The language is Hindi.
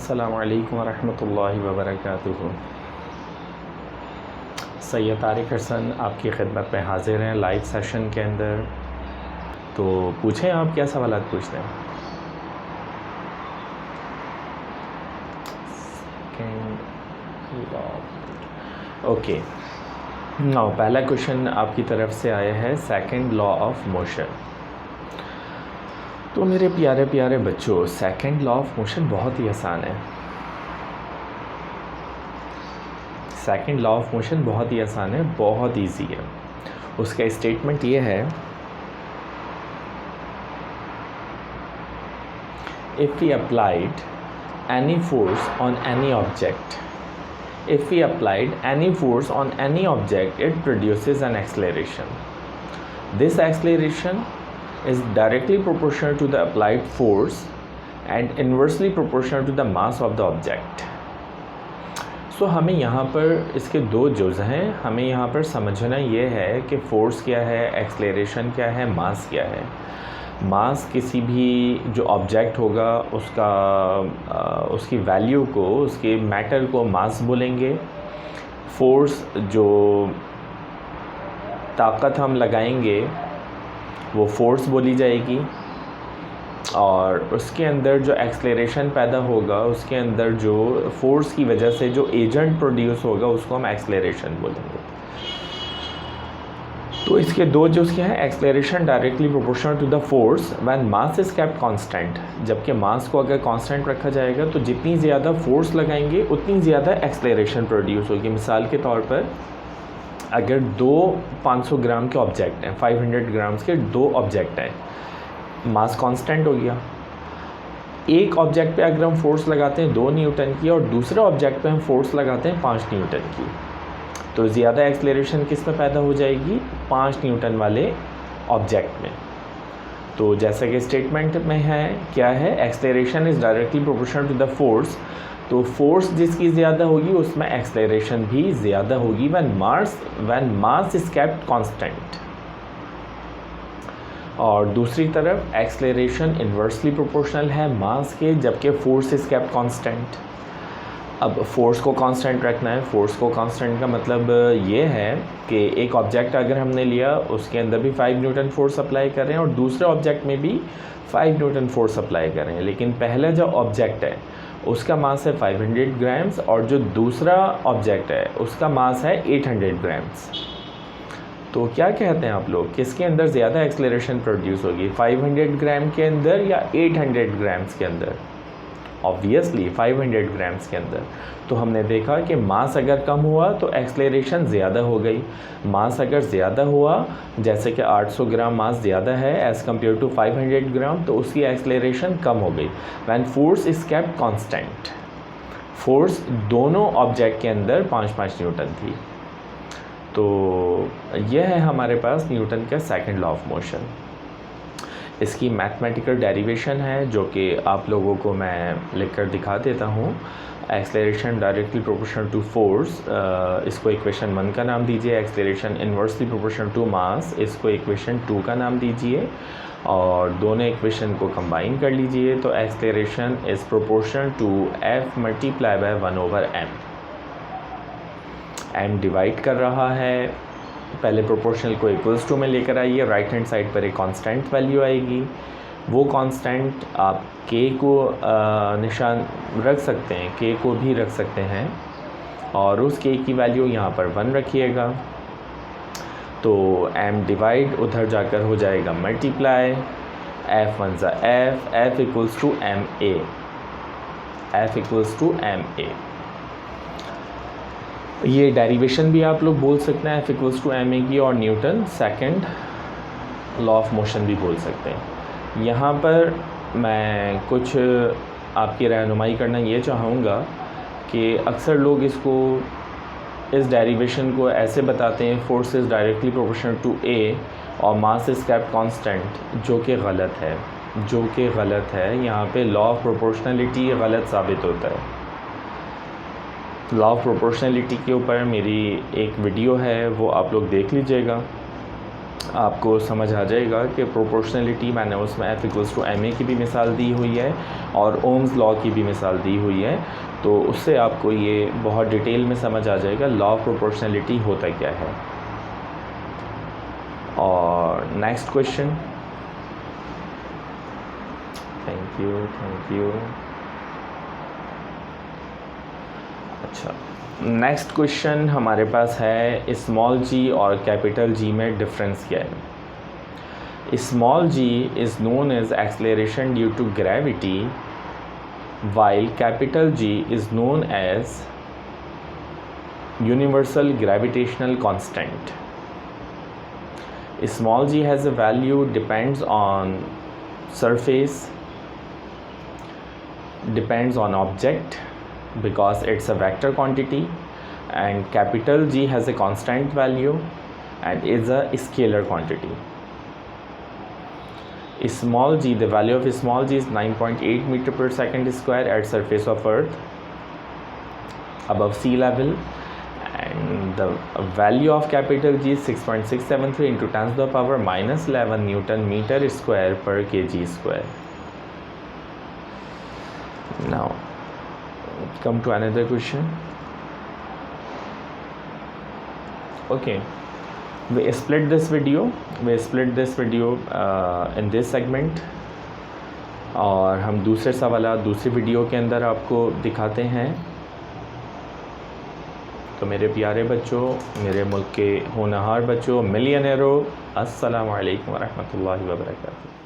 अस्सलामु अलैकुम वरहमतुल्लाहि वबरकातुहू। सैयद तारिक हसन आपकी खिदमत में हाज़िर हैं लाइव सेशन के अंदर। तो पूछें, आप क्या सवालात पूछते हैं? ओके, नाउ पहला क्वेश्चन आपकी तरफ से आया है सेकंड लॉ ऑफ मोशन। तो मेरे प्यारे प्यारे बच्चों, सेकंड लॉ ऑफ मोशन बहुत ही आसान है। सेकंड लॉ ऑफ मोशन बहुत ही आसान है, बहुत इजी है। उसका स्टेटमेंट ये है, if we applied any force on any object, if we applied any force on any object, it produces an acceleration. This acceleration is directly proportional to the applied force and inversely proportional to the mass of the object. So हमें यहाँ पर इसके दो जुज़ हैं। हमें यहाँ पर समझना ये है कि फ़ोर्स क्या है, एक्सेलरेशन क्या है, मास क्या है। मास किसी भी जो ऑब्जेक्ट होगा उसकी वैल्यू को, उसके मैटर को मास बोलेंगे। फोर्स, जो ताकत हम लगाएंगे वो फोर्स बोली जाएगी, और उसके अंदर जो एक्सेलरेशन पैदा होगा, उसके अंदर जो फोर्स की वजह से जो एजेंट प्रोड्यूस होगा उसको हम एक्सेलरेशन बोलेंगे। तो इसके दो जो क्या है, acceleration directly proportional to the force when mass is kept constant. जबकि मास को अगर कांस्टेंट रखा जाएगा तो जितनी ज़्यादा फोर्स लगाएंगे उतनी ज़्यादा एक्सेलरेशन प्रोड्यूस होगी। मिसाल के तौर पर अगर दो 500 ग्राम के ऑब्जेक्ट हैं, 500 ग्राम्स के दो ऑब्जेक्ट हैं, मास कांस्टेंट हो गया। एक ऑब्जेक्ट पे अगर हम फोर्स लगाते हैं 2 न्यूटन की और दूसरे ऑब्जेक्ट पे हम फोर्स लगाते हैं 5 न्यूटन की, तो ज़्यादा एक्सेलरेशन किस में पैदा हो जाएगी? 5 न्यूटन वाले ऑब्जेक्ट में। तो जैसा कि स्टेटमेंट में है, क्या है, acceleration is directly proportional to the force. तो फोर्स जिसकी ज़्यादा होगी उसमें एक्सेलरेशन भी ज़्यादा होगी when mass is kept constant. और दूसरी तरफ एक्सेलरेशन इन्वर्सली प्रोपोर्शनल है मास के, जबकि फोर्स इज केप्ट कांस्टेंट। अब फोर्स को कांस्टेंट रखना है। फोर्स को कांस्टेंट का मतलब ये है कि एक ऑब्जेक्ट अगर हमने लिया, उसके अंदर भी 5 न्यूटन फोर्स अप्लाई कर रहे हैं और दूसरे ऑब्जेक्ट में भी 5 न्यूटन फोर्स अप्लाई कर रहे हैं, लेकिन पहला जो ऑब्जेक्ट है उसका मास है 500 ग्राम्स और जो दूसरा ऑब्जेक्ट है उसका मास है 800 ग्राम्स। तो क्या कहते हैं आप लोग, किसके अंदर ज़्यादा एक्सेलरेशन प्रोड्यूस होगी, 500 ग्राम के अंदर या 800 ग्राम्स के अंदर? ऑब्वियसली 500 ग्राम्स के अंदर। तो हमने देखा कि मास अगर कम हुआ तो एक्सेलरेशन ज़्यादा हो गई। मास अगर ज़्यादा हुआ, जैसे कि 800 ग्राम मास ज़्यादा है एज़ कम्पेयर टू 500 ग्राम, तो उसकी एक्सेलरेशन कम हो गई। When force is kept constant, force दोनों ऑब्जेक्ट के अंदर 5-5 न्यूटन थी। तो यह है हमारे पास न्यूटन का सेकंड लॉ ऑफ मोशन। इसकी मैथमेटिकल डेरिवेशन है जो कि आप लोगों को मैं लिखकर दिखा देता हूँ। Acceleration directly proportional to force, इसको इक्वेशन 1 का नाम दीजिए। Acceleration inversely proportional to mass, इसको इक्वेशन 2 का नाम दीजिए, और दोनों इक्वेशन को कंबाइन कर लीजिए। तो acceleration is proportional to F multiply by 1/m। m divide कर रहा है, पहले प्रोपोर्शनल को इक्वल्स टू में लेकर आइए। राइट हैंड साइड पर एक कांस्टेंट वैल्यू आएगी। वो कांस्टेंट आप k को निशान रख सकते हैं, k को भी रख सकते हैं, और उस k की वैल्यू यहाँ पर 1 रखिएगा। तो m डिवाइड उधर जाकर हो जाएगा मल्टीप्लाई, f1 ज़ा f equals to ma, f equals to ma। ये डेरिवेशन भी आप लोग बोल सकते हैं F इक्वल्स टू ma की, और Newton second law of motion भी बोल सकते हैं। यहाँ पर मैं कुछ आपकी रहनुमाई करना ये चाहूँगा कि अक्सर लोग इस डेरिवेशन को ऐसे बताते हैं, force is directly proportional to A और मास इज़ केप्ट कांस्टेंट, जो कि गलत है। यहाँ पे लॉ ऑफ प्रोपोर्शनलिटी गलत साबित होता है। लॉ ऑफ प्रोपोर्शनलिटी के ऊपर मेरी एक वीडियो है, वो आप लोग देख लीजिएगा। आपको समझ आ जाएगा कि प्रोपोर्शनलिटी मैंने उसमें F=ma की भी मिसाल दी हुई है और ओम्स लॉ की भी मिसाल दी हुई है, तो उससे आपको ये बहुत डिटेल में समझ आ जाएगा लॉ ऑफ प्रोपोर्शनलिटी होता क्या है। और नेक्स्ट क्वेश्चन। Thank you. अच्छा, नेक्स्ट क्वेश्चन हमारे पास है स्मॉल जी और कैपिटल जी में डिफरेंस क्या है। Small g is known as acceleration due to gravity while capital G is known as universal gravitational constant. Small g has a value depends on surface, depends on object because it's a vector quantity, and capital G has a constant value and is a scalar quantity. Small g, the value of small g is 9.8 meter per second square at surface of earth above sea level, and the value of capital G is 6.673 into 10 to the power minus 11 Newton meter square per kg square. Now come to another question. Okay, we split this video in this segment, और हम दूसरे सवाल दूसरी वीडियो के अंदर आपको दिखाते हैं। तो मेरे प्यारे बच्चों, मेरे मुल्क के होनहार बच्चों, मिलियनेरों, अस्सलामु अलैकुम वरहमतुल्लाहि वबरकातुहू।